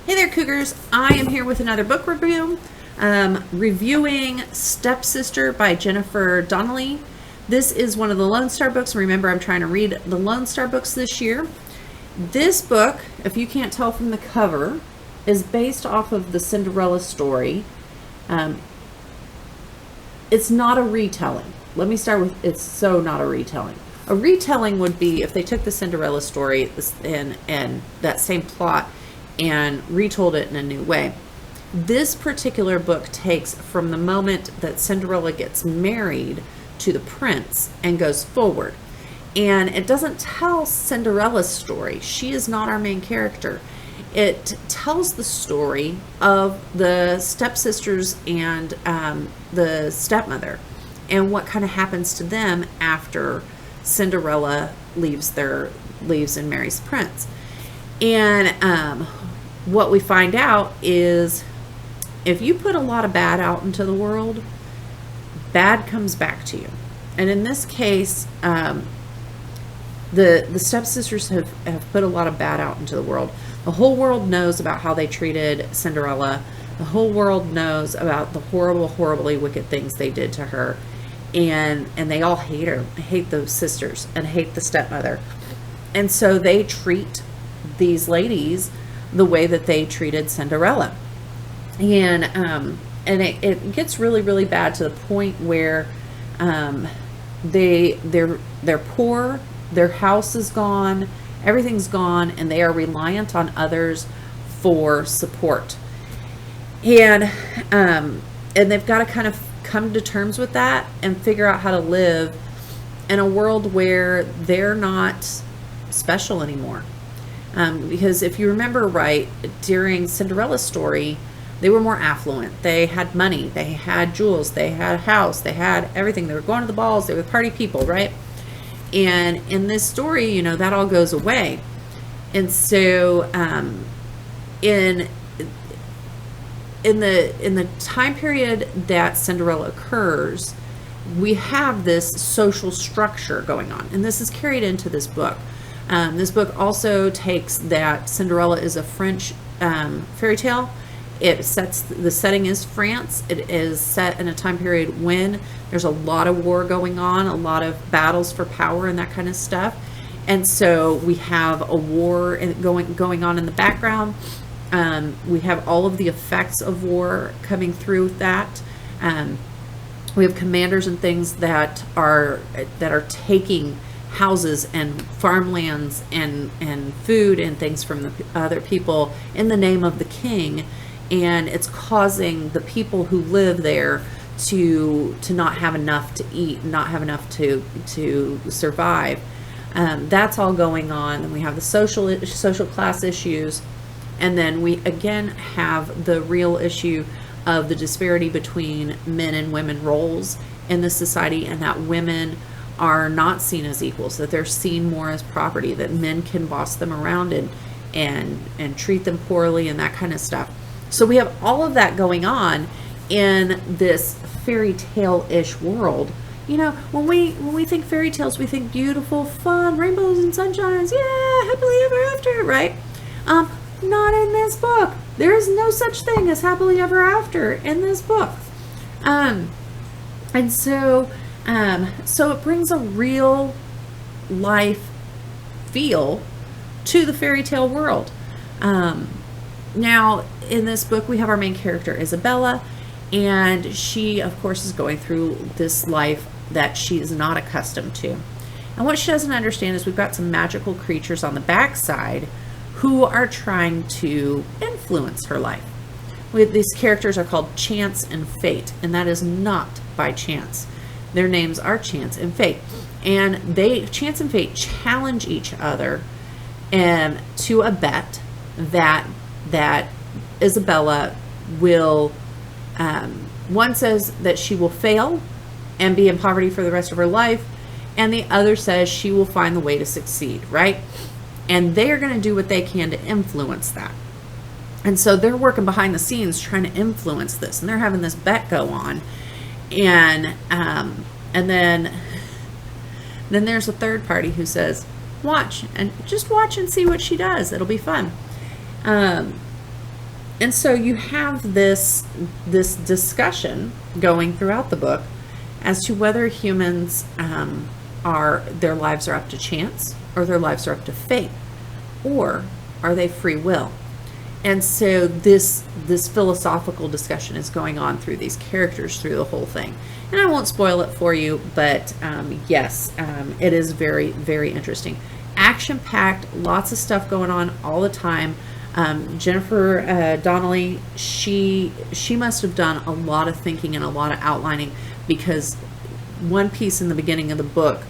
Hey there, Cougars. I am here with another book review, reviewing Stepsister by Jennifer Donnelly. This is one of the Lone Star books. Remember, I'm trying to read the Lone Star books this year. This book, if you can't tell from the cover, is based off of the Cinderella story. It's not a retelling. Let me start with, it's so not a retelling. A retelling would be if they took the Cinderella story and that same plot and retold it in a new way. This particular book takes from the moment that Cinderella gets married to the prince and goes forward. And it doesn't tell Cinderella's story. She is not our main character. It tells the story of the stepsisters and the stepmother and what kind of happens to them after Cinderella leaves and marries the prince. And what we find out is if you put a lot of bad out into the world, bad comes back to you. And in this case, the stepsisters have put a lot of bad out into the world. The whole world knows about how they treated Cinderella. The whole world knows about the horribly wicked things they did to her. And they all hate her, hate those sisters, and hate the stepmother. And so they treat these ladies the way that they treated Cinderella. And it gets really bad to the point where they're poor, their house is gone, everything's gone, and they are reliant on others for support. And they've got to kind of come to terms with that and figure out how to live in a world where they're not special anymore. Because if you remember right, during Cinderella's story, they were more affluent. They had money, they had jewels, they had a house, they had everything. They were going to the balls, they were party people, right? And in this story, you know, that all goes away. And so in the time period that Cinderella occurs, we have this social structure going on, and this is carried into this book. This book also takes that Cinderella is a French fairy tale. The setting is France. It is set in a time period when there's a lot of war going on, a lot of battles for power and that kind of stuff. And so we have a war going on in the background. We have all of the effects of war coming through that. We have commanders and things that are taking houses and farmlands and food and things from the other people in the name of the king, and it's causing the people who live there to not have enough to eat, not have enough to survive. That's all going on. And we have the social class issues, and then we again have the real issue of the disparity between men and women roles in the society, and that women are not seen as equals, that they're seen more as property, that men can boss them around and treat them poorly and that kind of stuff. So we have all of that going on in this fairy tale-ish world. You know, when we think fairy tales, we think beautiful, fun, rainbows and sunshines, yeah, happily ever after, right? Not in this book. There is no such thing as happily ever after in this book. And so it brings a real life feel to the fairy tale world. Now, in this book, we have our main character, Isabella, and she, of course, is going through this life that she is not accustomed to. And what she doesn't understand is we've got some magical creatures on the backside who are trying to influence her life. These characters are called Chance and Fate, and that is not by chance. Their names are Chance and Fate. And Chance and Fate challenge each other to a bet that Isabella will, one says that she will fail and be in poverty for the rest of her life, and the other says she will find the way to succeed, right? And they are going to do what they can to influence that. And so they're working behind the scenes trying to influence this, and they're having this bet go on. And then there's a third party who says, watch and see what she does. It'll be fun. And so you have this discussion going throughout the book as to whether humans their lives are up to chance, or their lives are up to fate, or are they free will? And so this philosophical discussion is going on through these characters through the whole thing. And I won't spoil it for you, but yes, it is very, very interesting. Action-packed, lots of stuff going on all the time. Jennifer Donnelly, she must have done a lot of thinking and a lot of outlining, because one piece in the beginning of the book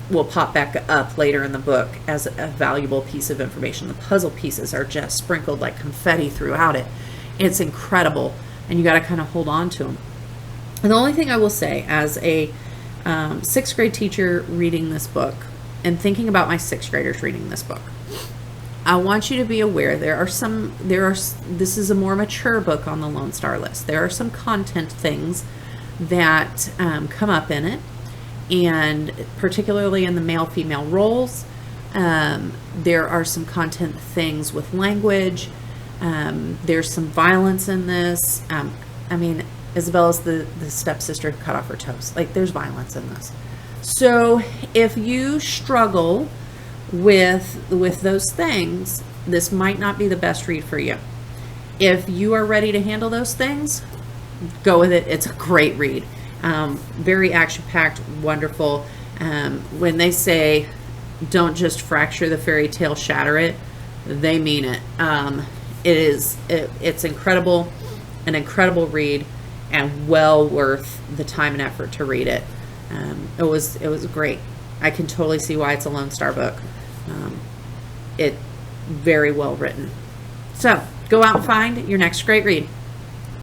will pop back up later in the book as a valuable piece of information. The puzzle pieces are just sprinkled like confetti throughout it. It's incredible, and you got to kind of hold on to them. And the only thing I will say, as a sixth grade teacher reading this book and thinking about my sixth graders reading this book, I want you to be aware this is a more mature book on the Lone Star list. There are some content things that come up in it, and particularly in the male-female roles. There are some content things with language. There's some violence in this. I mean, Isabella's the stepsister who cut off her toes. Like, there's violence in this. So if you struggle with those things, this might not be the best read for you. If you are ready to handle those things, go with it. It's a great read. Very action-packed, wonderful. When they say, don't just fracture the fairy tale, shatter it, they mean it. It's incredible, an incredible read, and well worth the time and effort to read it. It was great. I can totally see why it's a Lone Star book. It very well written. So go out and find your next great read.